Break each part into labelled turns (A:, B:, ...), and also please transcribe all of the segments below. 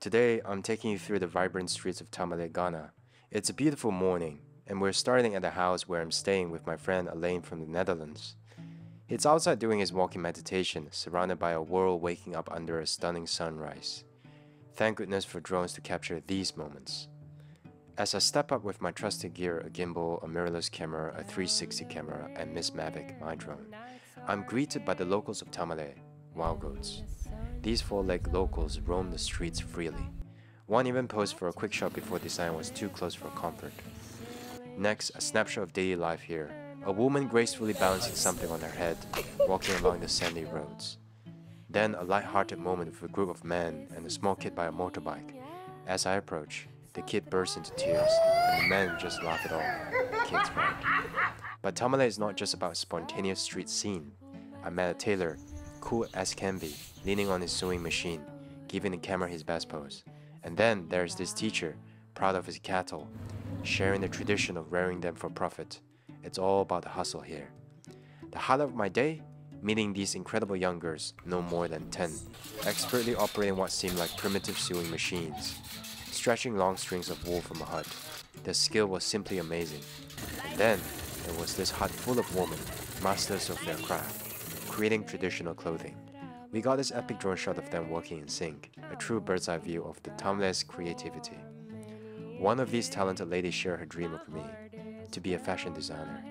A: Today, I'm taking you through the vibrant streets of Tamale, Ghana. It's a beautiful morning, and we're starting at the house where I'm staying with my friend Alain from the Netherlands. He's outside doing his walking meditation, surrounded by a world waking up under a stunning sunrise. Thank goodness for drones to capture these moments. As I step up with my trusted gear, a gimbal, a mirrorless camera, a 360 camera, and Miss Mavic, my drone, I'm greeted by the locals of Tamale, wild goats. These four-legged locals roam the streets freely. One even posed for a quick shot before the sign was too close for comfort. Next, a snapshot of daily life here. A woman gracefully balancing something on her head, walking along the sandy roads. Then a light-hearted moment with a group of men and a small kid by a motorbike. As I approach, the kid bursts into tears, and the men just laugh it off. Kids, right? But Tamale is not just about a spontaneous street scene. I met a tailor, cool as can be, leaning on his sewing machine, giving the camera his best pose. And then there's this teacher, proud of his cattle, sharing the tradition of rearing them for profit. It's all about the hustle here. The highlight of my day? Meeting these incredible young girls, no more than 10, expertly operating what seemed like primitive sewing machines, stretching long strings of wool from a hut. Their skill was simply amazing. And then there was this hut full of women, masters of their craft, creating traditional clothing. We got this epic drone shot of them working in sync, a true bird's eye view of the Tamale's creativity. One of these talented ladies shared her dream with me, to be a fashion designer.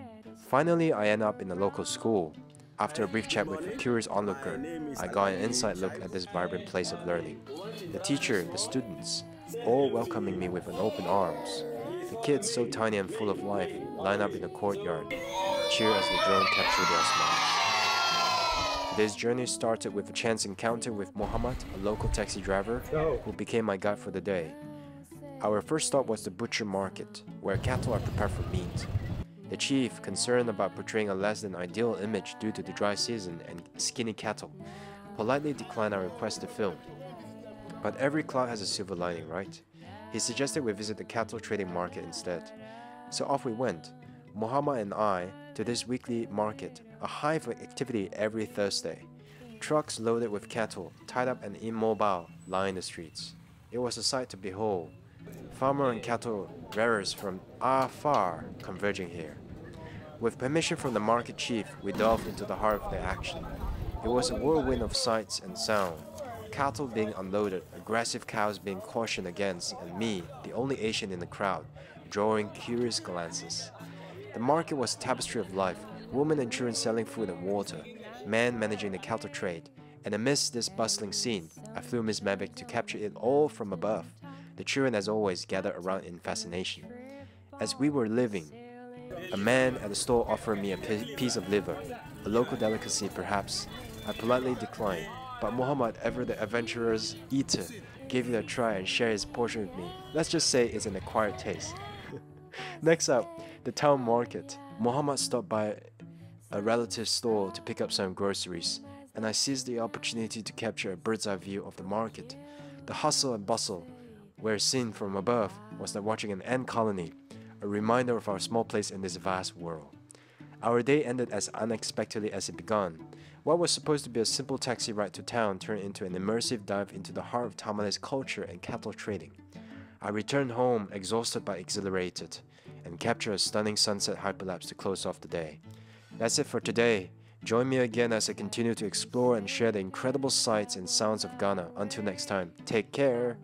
A: Finally, I end up in a local school. After a brief chat with a curious onlooker, I got an inside look at this vibrant place of learning. The teacher, the students, all welcoming me with an open arms. The kids, so tiny and full of life, line up in the courtyard, cheer as the drone captured their smiles. Today's journey started with a chance encounter with Muhammad, a local taxi driver, who became my guide for the day. Our first stop was the butcher market, where cattle are prepared for meat. The chief, concerned about portraying a less than ideal image due to the dry season and skinny cattle, politely declined our request to film. But every cloud has a silver lining, right? He suggested we visit the cattle trading market instead. So off we went, Muhammad and I, to this weekly market, a hive of activity every Thursday. Trucks loaded with cattle, tied up and immobile, line the streets. It was a sight to behold. Farmer and cattle rearers from afar converging here. With permission from the market chief, we delved into the heart of the action. It was a whirlwind of sights and sound. Cattle being unloaded, aggressive cows being cautioned against, and me, the only Asian in the crowd, drawing curious glances. The market was a tapestry of life, women and children selling food and water, men managing the cattle trade, and amidst this bustling scene, I flew Miss Mavic to capture it all from above. The children, as always, gathered around in fascination. As we were leaving, a man at the store offered me a piece of liver, a local delicacy perhaps. I politely declined, but Muhammad, ever the adventurous eater, gave it a try and shared his portion with me. Let's just say it's an acquired taste. Next up, the town market. Muhammad stopped by a relative's store to pick up some groceries, and I seized the opportunity to capture a bird's eye view of the market. The hustle and bustle, where seen from above, was like watching an ant colony, a reminder of our small place in this vast world. Our day ended as unexpectedly as it began. What was supposed to be a simple taxi ride to town turned into an immersive dive into the heart of Tamale's culture and cattle trading. I returned home exhausted but exhilarated, and captured a stunning sunset hyperlapse to close off the day. That's it for today. Join me again as I continue to explore and share the incredible sights and sounds of Ghana. Until next time, take care!